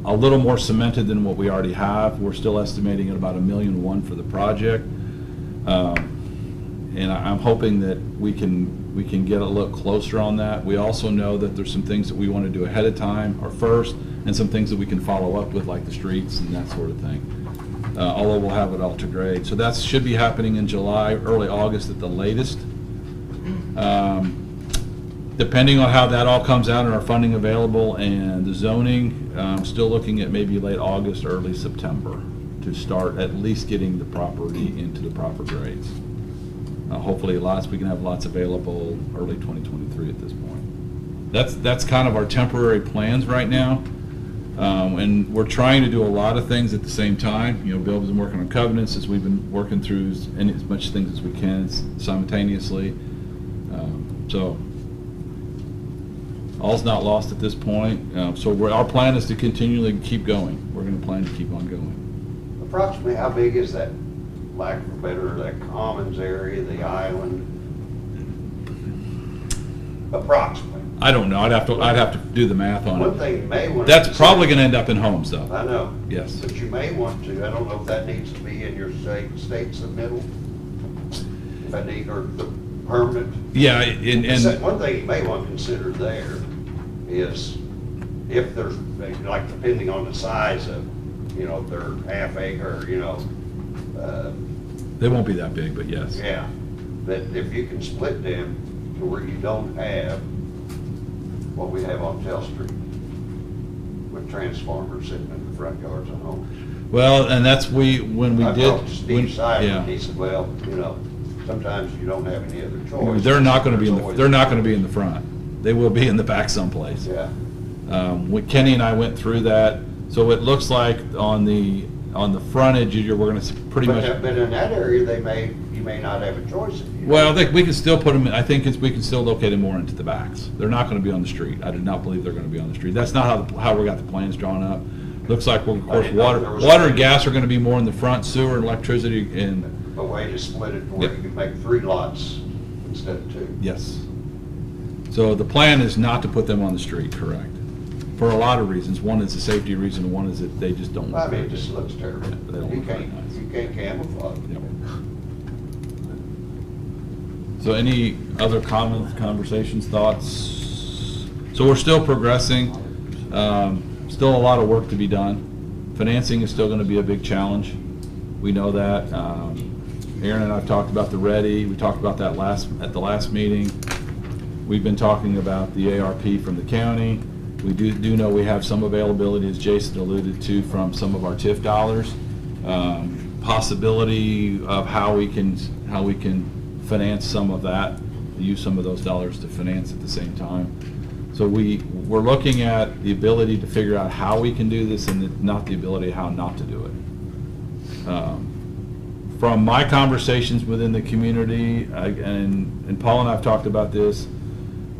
A little more cemented than what we already have. We're still estimating at about $1.1 million for the project. And I'm hoping that we can get a little closer on that. We also know that there's some things that we want to do ahead of time or first, and some things that we can follow up with, like the streets and that sort of thing. Although we'll have it all to grade. So that should be happening in July, early August at the latest. Depending on how that all comes out and our funding available and the zoning, I'm still looking at maybe late August, early September to start at least getting the property into the proper grades. Hopefully we can have lots available early 2023 at this point. That's kind of our temporary plans right now. And we're trying to do a lot of things at the same time. You know, Bill's been working on covenants as we've been working through as much things as we can simultaneously. So all's not lost at this point. So our plan is to continually keep going. We're going to plan to keep on going. Approximately how big is that, lack of a better, that commons area, the island? Approximately. I don't know. I'd have to do the math on One it. thing you may want to That's consider- probably going to end up in homes, though. I know. Yes. But you may want to, I don't know if that needs to be in your state submittal, if that need, or the permanent. Yeah, and One thing you may want to consider there is if there's, like, depending on the size of, you know, if they're half acre, you know, they won't be that big, but yes. yeah, that if you can split them to where you don't have what we have on Tell Street with transformers sitting in the front yards of homes. Well, and that's when we I did. talked to Steve Simon, yeah. he said, well, you know, sometimes you don't have any other choice. They're not going to be There's they're not always- going to be in the front. They will be in the back someplace. Yeah. Kenny and I went through that, so it looks like on the frontage, we're going to pretty much. But in that area, you may not have a choice. If you Well, we can still put them. I think we can still locate them more into the backs. They're not going to be on the street. I do not believe they're going to be on the street. That's not how we got the plans drawn up. Looks like, well, of course, didn't know if there was water and any- gas are going to be more in the front, sewer and electricity and. a way to split it to where Yep. you can make 3 lots instead of 2. Yes. So the plan is not to put them on the street, correct? For a lot of reasons. One is a safety reason, one is that they just don't I look mean, it good. just looks terrible. Yeah, they don't You look very can't, nice. you can't camouflage. Yep. So any other comments, conversations, thoughts? So we're still progressing. Still a lot of work to be done. Financing is still going to be a big challenge. We know that. Aaron and I have talked about the ready. We talked about that at the last meeting. We've been talking about the ARP from the county. We do know we have some availability, as Jason alluded to, from some of our TIF dollars. Possibility of how we can finance some of that, use some of those dollars to finance at the same time. So we're looking at the ability to figure out how we can do this and not the ability how not to do it. From my conversations within the community, and Paul and I have talked about this,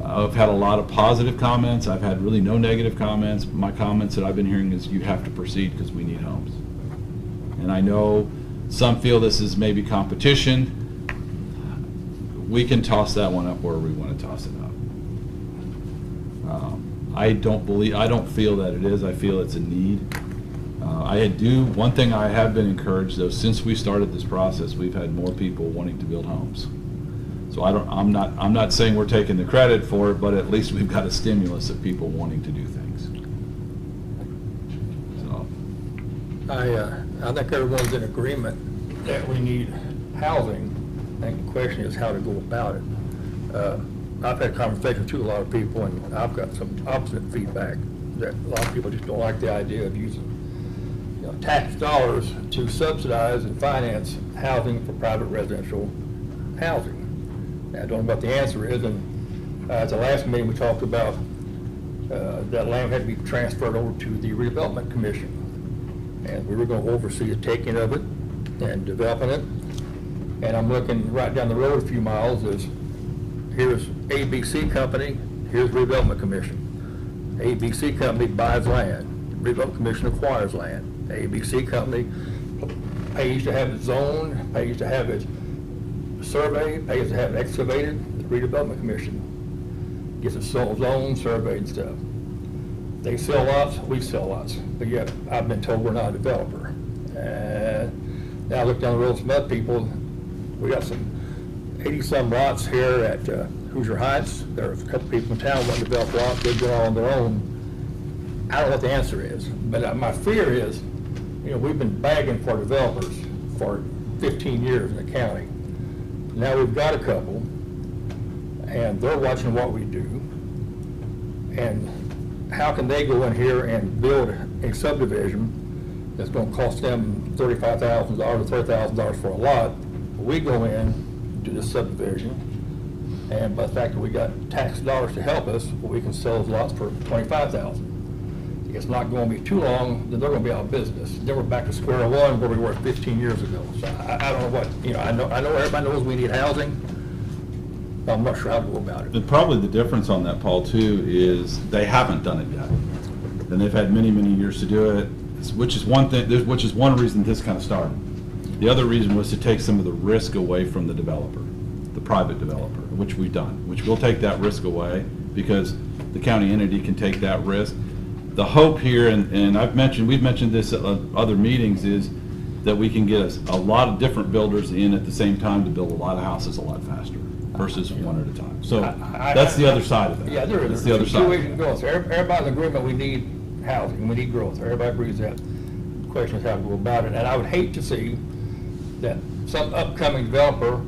I've had a lot of positive comments. I've had really no negative comments. My comments that I've been hearing is you have to proceed because we need homes. And I know some feel this is maybe competition. We can toss that one up where we want to toss it up. I don't feel that it is. I feel it's a need. One thing I have been encouraged though, since we started this process, we've had more people wanting to build homes. So I'm not saying we're taking the credit for it, but at least we've got a stimulus of people wanting to do things. So, I think everyone's in agreement that we need housing. I think the question is how to go about it. I've had conversations with a lot of people, and I've got some opposite feedback, that a lot of people just don't like the idea of using, you know, tax dollars to subsidize and finance housing for private residential housing. I don't know what the answer is, and At the last meeting, we talked about that land had to be transferred over to the Redevelopment Commission. And we were going to oversee the taking of it and developing it. And I'm looking right down the road a few miles is, here's ABC Company, here's Redevelopment Commission. ABC Company buys land, Redevelopment Commission acquires land. ABC Company pays to have it zoned, pays to have it surveyed, pays to have it excavated. The Redevelopment Commission gets it zoned, surveyed and stuff. They sell lots, we sell lots, but yet I've been told we're not a developer. And now I look down the road, some other people, we got some 80-some lots here at Hoosier Heights. There's a couple people in town want to develop lots, they've done all on their own. I don't know what the answer is, but my fear is, you know, we've been begging for developers for 15 years in the county. Now we've got a couple, and they're watching what we do. And how can they go in here and build a subdivision that's going to cost them $35,000 or $30,000 for a lot? We go in, do this subdivision, and by the fact that we got tax dollars to help us, we can sell those lots for $25,000. It's not going to be too long, then they're going to be out of business. Then we're back to square one where we were 15 years ago. So I don't know what, you know, I know everybody knows we need housing, but I'm not sure how to go about it. And probably the difference on that, Paul, too, is they haven't done it yet. And they've had many, many years to do it, which is one thing, which is one reason this kind of started. The other reason was to take some of the risk away from the developer, the private developer, which we've done, which will take that risk away because the county entity can take that risk. The hope here, and we've mentioned this at other meetings, is that we can get a lot of different builders in at the same time to build a lot of houses a lot faster versus one at a time. So that's the other side of that. Yeah, there is. That's the other side. Two ways to go. So everybody's in agreement we need housing, we need growth. Everybody agrees that. The question is how to go about it. And I would hate to see that some upcoming developer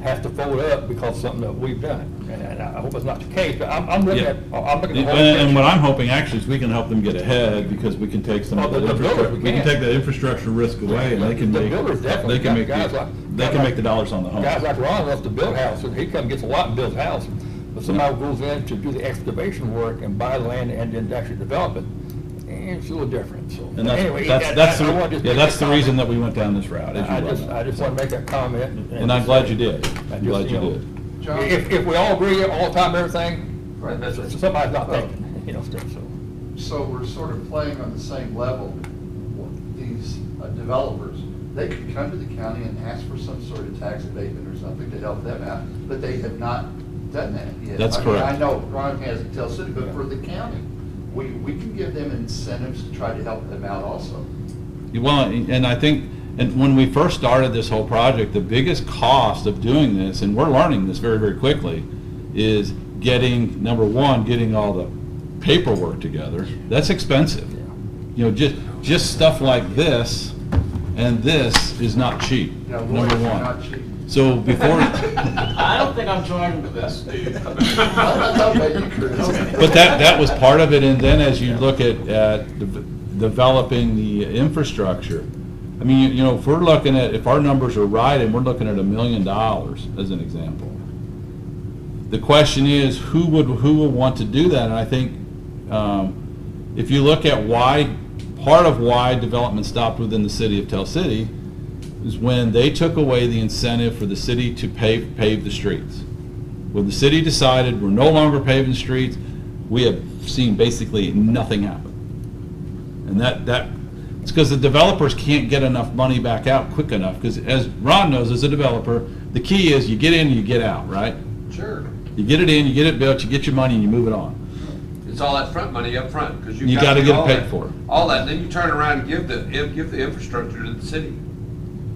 has to fold up because of something that we've done. And I hope it's not the case, but I'm looking at the whole picture. And what I'm hoping actually is we can help them get ahead because we can take some of that infrastructure, we can take that infrastructure risk away, and they can make, they can make the dollars on the home. Guys like Ron wants to build houses, he comes and gets a lot and builds a house, but somebody goes in to do the excavation work and buy the land and then actually develop it, and it's a little different, so. And anyway, that's the reason that we went down this route. I just want to make that comment. And I'm glad you did. I'm glad you did. If we all agree all the time, everything, somebody's not thinking, you know, stuff, so. So we're sort of playing on the same level. These developers, they could come to the county and ask for some sort of tax abatement or something to help them out, but they have not done that yet. That's correct. I know Ron has at Tell City, but for the county, we can give them incentives to try to help them out also. Well, and I think, and when we first started this whole project, the biggest cost of doing this, and we're learning this very, very quickly, is getting, number one, getting all the paperwork together. That's expensive. You know, just stuff like this and this is not cheap, number one. Not cheap. So before... I don't think I'm joining with this, dude. I'm not talking about you, Chris. But that was part of it, and then as you look at developing the infrastructure, I mean, you know, if we're looking at, if our numbers are right and we're looking at $1 million as an example, the question is who will want to do that? And I think if you look at part of why development stopped within the city of Tell City is when they took away the incentive for the city to pave the streets. When the city decided we're no longer paving streets, we have seen basically nothing happen. And it's because the developers can't get enough money back out quick enough, because as Ron knows, as a developer, the key is you get in and you get out, right? Sure. You get it in, you get it built, you get your money and you move it on. It's all that front money up front, because You got to get it paid for. All that, then you turn around and give the infrastructure to the city.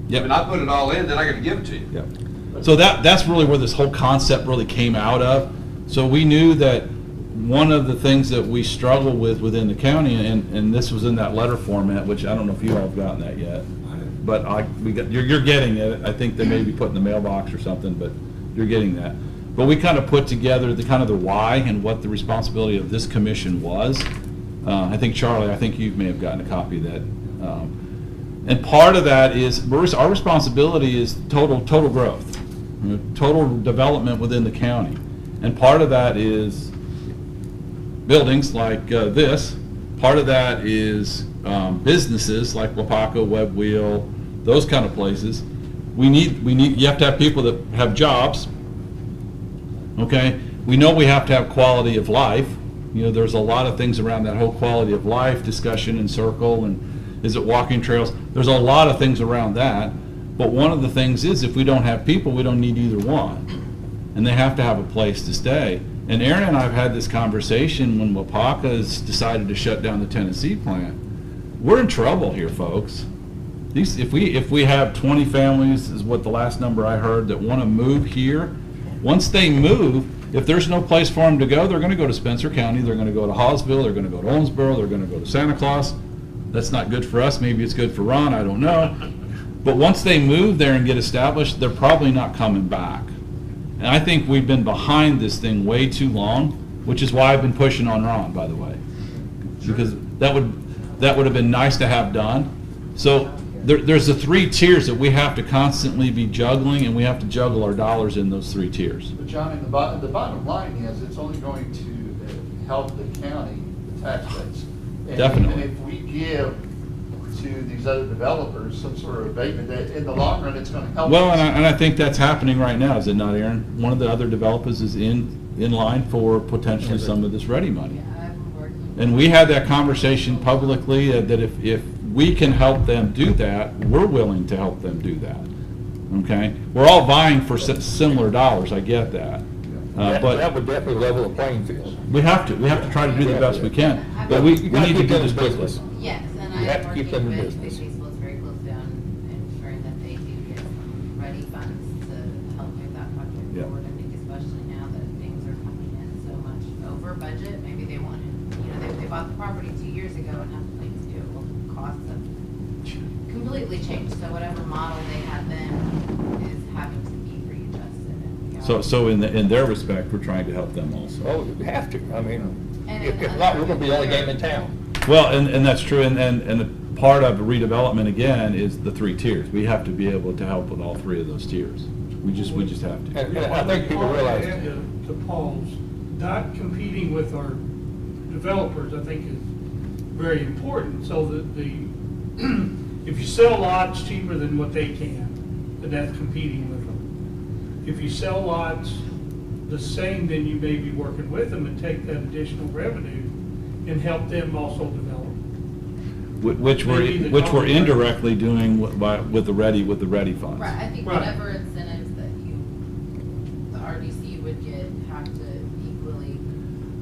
Yep. I mean, I put it all in, then I got to give it to you. Yep. So that's really where this whole concept really came out of. So we knew that one of the things that we struggle with within the county, and this was in that letter format, which I don't know if you all have gotten that yet, but you're getting it. I think they may be put in the mailbox or something, but you're getting that. But we kind of put together the why and what the responsibility of this commission was. I think Charlie, you may have gotten a copy of that. And part of that is our responsibility is total growth, total development within the county. And part of that is buildings like this. Part of that is businesses like Wapaka, Web Wheel, those kind of places. You have to have people that have jobs. Okay, we know we have to have quality of life. You know, there's a lot of things around that whole quality of life discussion and circle, and is it walking trails? There's a lot of things around that. But one of the things is, if we don't have people, we don't need either one. And they have to have a place to stay. And Aaron and I have had this conversation when Wapaka's decided to shut down the Tennessee plant. We're in trouble here, folks. If we have 20 families, is what the last number I heard, that want to move here, once they move, if there's no place for them to go, they're going to go to Spencer County, they're going to go to Hawesville, they're going to go to Owensboro, they're going to go to Santa Claus. That's not good for us. Maybe it's good for Ron, I don't know. But once they move there and get established, they're probably not coming back. And I think we've been behind this thing way too long, which is why I've been pushing on Ron, by the way. Because that would have been nice to have done. So there's the 3 tiers that we have to constantly be juggling, and we have to juggle our dollars in those 3 tiers. But John, the bottom line is, it's only going to help the county, the tax base. And Definitely. even if we give to these other developers some sort of abatement, that in the long run, it's going to help. Well, us. and I think that's happening right now, is it not, Aaron? One of the other developers is in line for potentially some of this ready money. And we had that conversation publicly, that if we can help them do that, we're willing to help them do that. Okay? We're all vying for similar dollars, I get that. That But would definitely level the playing field. we have to try to do the best we can. But we You gotta need to keep do them this in quickly. business. Yes, and You have to I'm keep them working in with business. Big Schools very closely on ensuring that they do get some ready funds to help move that project Yeah. forward. I think especially now that things are coming in so much over budget, maybe they wanted, they bought the property 2 years ago and have plans to do it. Well, costs have completely changed, so whatever model they had then is having to be readjusted. And we are- So in their respect, we're trying to help them also. Oh, you have to. I mean, And if in not, we're other- going to be the only game in town. Well, and that's true, and the part of redevelopment, again, is the 3 tiers. We have to be able to help with all 3 of those tiers. We just have to. And I think people realize. To Paul's, not competing with our developers, I think is very important, so that if you sell lots cheaper than what they can, then that's competing with them. If you sell lots the same, then you may be working with them and take that additional revenue and help them also develop. Which we're indirectly doing with the ready funds. Right, I think Right. whatever incentives that the RDC would have to equally,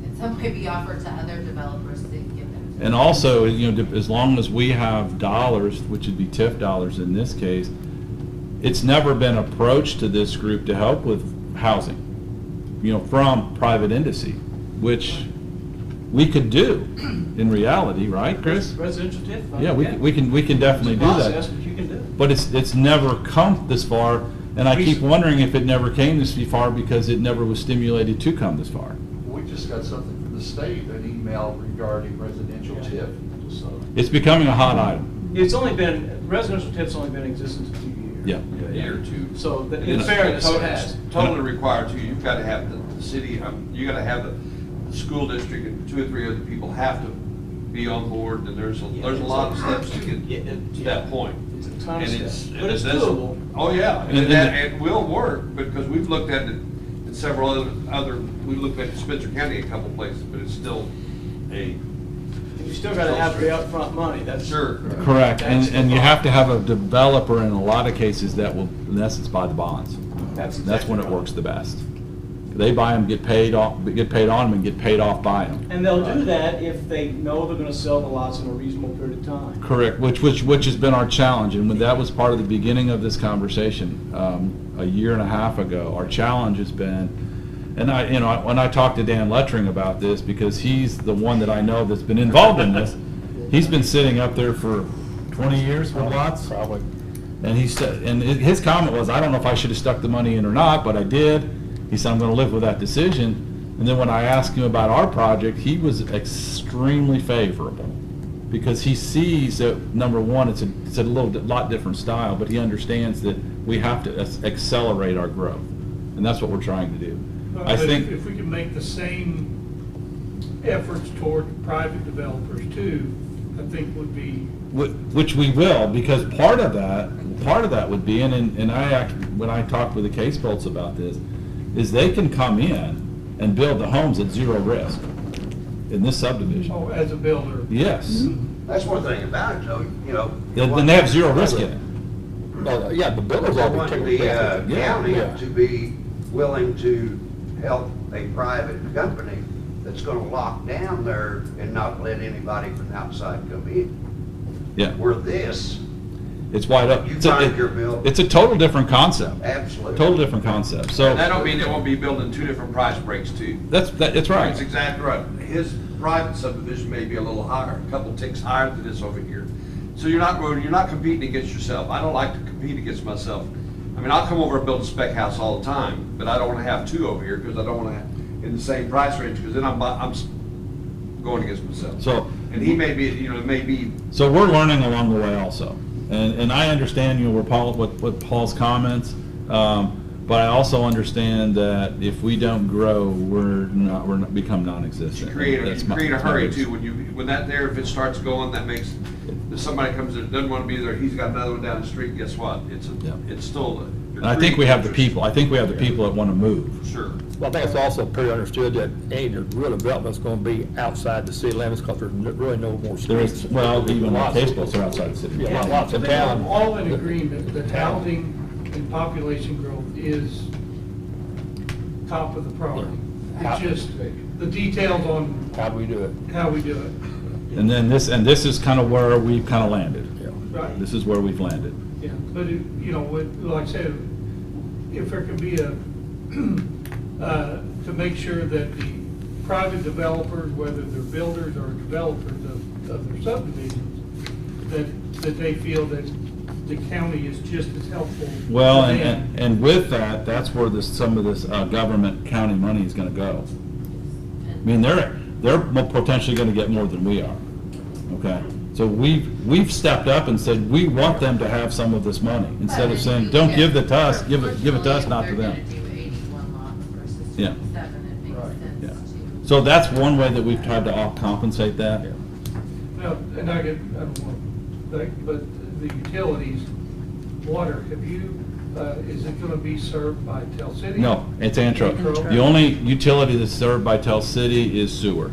in some way, be offered to other developers to get them. And also, as long as we have dollars, which would be TIF dollars in this case, it's never been approached to this group to help with housing, from private industry, which we could do in reality, right, Chris? Residential TIF fund. Yeah, we can definitely do It's a process, that. but you can do it. But it's never come this far, and I keep wondering if it never came this far because it never was stimulated to come this far. We just got something from the state, an email regarding residential TIF. So, It's becoming a hot item. residential TIF's only been in existence 2 years. Yeah. A year or two. So, And in it's fairness, it totally- has. Totally required too. You've got to have the city, you got to have the school district and 2 or 3 other people have to be on board, and there's a lot of steps to get to that point. It's a ton of And steps, and but it's it doesn't- doable. Oh, yeah, And- and it will work, because we've looked at it in several other, we looked at Spencer County a couple places, but it's still a. You still gotta have the upfront money, that's. Sure. Correct, That's the and you problem. have to have a developer in a lot of cases that will, in essence, buy the bonds. That's That's when it exactly works the best. They buy them, get paid on them, and get paid off by them. And they'll do that if they know they're gonna sell the lots in a reasonable period of time. Correct, which has been our challenge, and when that was part of the beginning of this conversation, a year and a half ago. Our challenge has been, and when I talked to Dan Lettering about this, because he's the one that I know that's been involved in this, he's been sitting up there for 20 years with lots. Probably. And he said, and his comment was, I don't know if I should have stuck the money in or not, but I did. He said, I'm going to live with that decision. And then when I asked him about our project, he was extremely favorable, because he sees that, number one, it's a lot different style, but he understands that we have to accelerate our growth, and that's what we're trying to do. But I think. if we can make the same efforts toward private developers too, I think would be. Which we will, because part of that would be, and when I talked with the case builds about this, is they can come in and build the homes at zero risk in this subdivision. Oh, as a builder. Yes. That's one thing about it, though, you know. Then they have zero risk in it. No, yeah, the builders I all be want taking the advantage. county Yeah. to be willing to help a private company that's gonna lock down there and not let anybody from outside come in. Yeah. Where this, It's wide up. you It's a- find your bill, It's a total different concept. absolutely. Total different concept. And So that don't mean they won't be building two different price breaks too. that's That's right. exactly right. His private subdivision may be a little higher, a couple ticks higher than this over here. So you're not competing against yourself. I don't like to compete against myself. I mean, I'll come over and build a spec house all the time, but I don't want to have two over here because I don't want to have in the same price range, because then I'm going against myself. So And he may be, you know, it may be, So we're learning along the way also. And I understand, you know, what Paul's comments, but I also understand that if we don't grow, we're not become non-existent. you create That's a hurry that's- too. When that there, if it starts going, that makes, if somebody comes in, doesn't want to be there, he's got another one down the street, guess what? Yeah. It's still. And I think we have the people. I think we have the people that want to move. Sure. Well, I think it's also pretty understood that any real development's gonna be outside the city limits, because there's really no more There streets. is, well, even the Lots of- case books are outside the city. Yeah, lots of We're town. all in agreement that housing and population growth is top of the priority. It's just the details on How do we do it? how we do it. And this is kind of where we've kind of landed. Right. This is where we've landed. Yeah, but it, you know, like I said, if there can be to make sure that the private developers, whether they're builders or developers of their subdivisions, that they feel that the county is just as helpful. Well, to them. and with that, that's where some of this government county money is going to go. I mean, they're potentially going to get more than we are. Okay, so we've stepped up and said we want them to have some of this money instead of saying don't give it to us, give it to us, not to them. They're gonna do 81 lots versus Yeah. 27, it makes Yeah. sense to. So that's one way that we've tried to compensate that. Now, and I don't want, but the utilities, water, have you, is it gonna be served by Tell City? No, it's Antro. Antro. The only utility that's served by Tell City is sewer.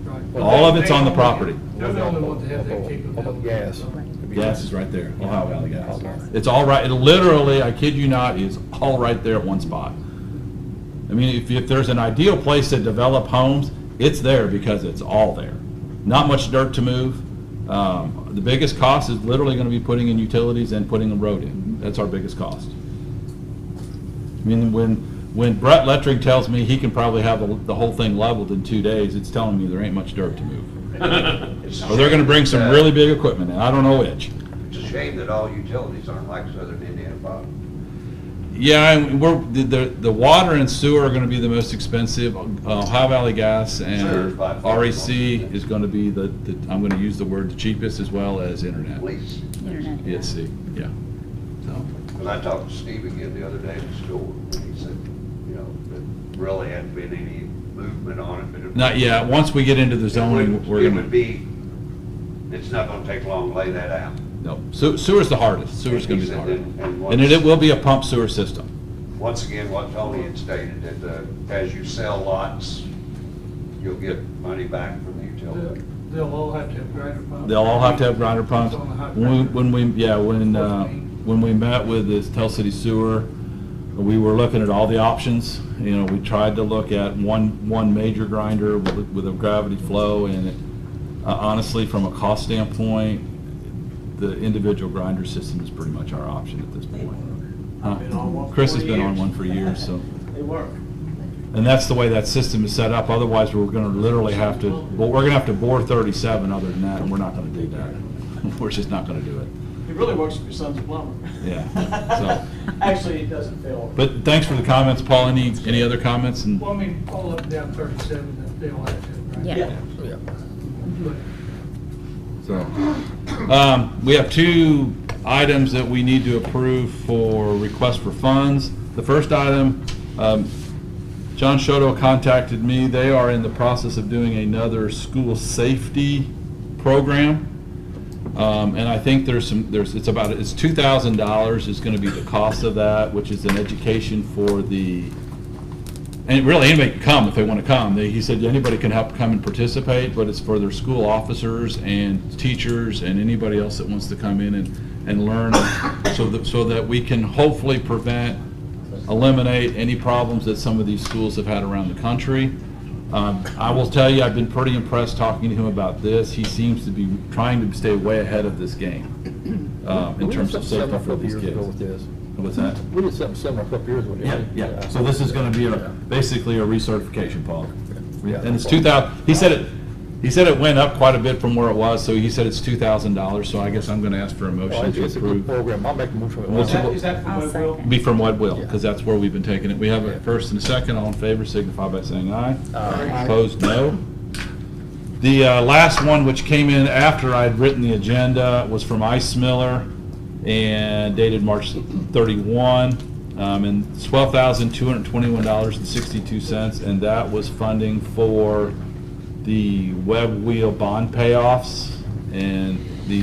Right. All of it's on the property. They're the only ones that have that capability. Gas. Gas is right there, Ohio Valley Gas. It's all right, it literally, I kid you not, is all right there at one spot. I mean, if there's an ideal place to develop homes, it's there because it's all there. Not much dirt to move. The biggest cost is literally gonna be putting in utilities and putting a road in. That's our biggest cost. I mean, when Brett Lettering tells me he can probably have the whole thing leveled in 2 days, it's telling me there ain't much dirt to move. Or they're gonna bring some really big equipment in, I don't know which. It's a shame that all utilities aren't like Southern Indiana bottom. Yeah, and the water and sewer are gonna be the most expensive. Ohio Valley Gas and Sewer's by far the most REC is gonna be I'm gonna use the word the cheapest, as well as internet. Please. Internet. ESC, yeah. So, When I talked to Steve again the other day at the store, and he said, you know, that really hadn't been any movement on it, but it. not yet, once we get into the zoning, we're It gonna. would be, it's not gonna take long to lay that out. No, sewer's the hardest, sewer's gonna be the He said, hardest. and And it will be a pump sewer system. Once again, what Tony had stated, that as you sell lots, you'll get money back from the utility. They'll all have to have grinder pumps. They'll all have to have grinder pumps. It's on the high When we met with the Tell City Sewer, we were looking at all the options. You know, we tried to look at one major grinder with a gravity flow, and honestly, from a cost standpoint, the individual grinder system is pretty much our option at this point. Huh? Been on one for Chris has 40 been on years. one for years, so. They work. And that's the way that system is set up. Otherwise, we're gonna literally have to, well, we're gonna have to bore 37 other than that, and we're not gonna do that. We're just not gonna do it. It really works if your son's a plumber. Yeah, so. Actually, it doesn't fail. But thanks for the comments, Paul. Any other comments? And Well, I mean, all up and down 37, that they all have to have grinder. Yeah. Yeah. But so, we have 2 items that we need to approve for request for funds. The first item, John Shoto contacted me. They are in the process of doing another school safety program. And I think it's $2,000 is gonna be the cost of that, which is an education for and really anybody can come if they wanna come. He said anybody can help come and participate, but it's for their school officers and teachers and anybody else that wants to come in and learn, so that we can hopefully eliminate any problems that some of these schools have had around the country. I will tell you, I've been pretty impressed talking to him about this. He seems to be trying to stay way ahead of this game in terms of safety for these kids. What's that? We did something similar a couple years ago. didn't we? Yeah. So this is going to be basically a recertification, Paul. Yeah. And it's 2,000. He said it went up quite a bit from where it was. So he said it's $2,000. So I guess I'm going to ask for a motion to It's a good approve. program. I'll make the motion. Is that from I'll what will? second. Be from what will, because that's where we've been taking it. We have a first and a second. All in favor signify by saying aye. Aye. Opposed, no. The last one, which came in after I'd written the agenda, was from Ice Miller and dated March 31, and it's $12,221.62, and that was funding for the web wheel bond payoffs and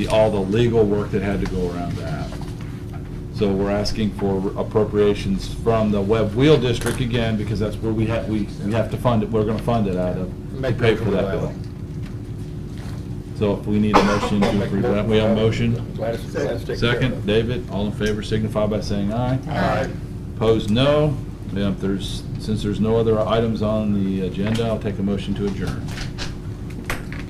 all the legal work that had to go around that. So we're asking for appropriations from the web wheel district again, because that's where we have to fund it. We're going to fund it out of to pay for that bill. So if we need a motion to approve that, we have a motion. Gladys take care of Second, it. David, all in favor signify by saying aye. Aye. Opposed, no. Yeah, since there's no other items on the agenda, I'll take a motion to adjourn.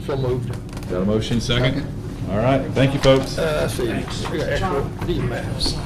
So moved. Got a motion, second? All right, thank you, folks. See, we got extra D maps.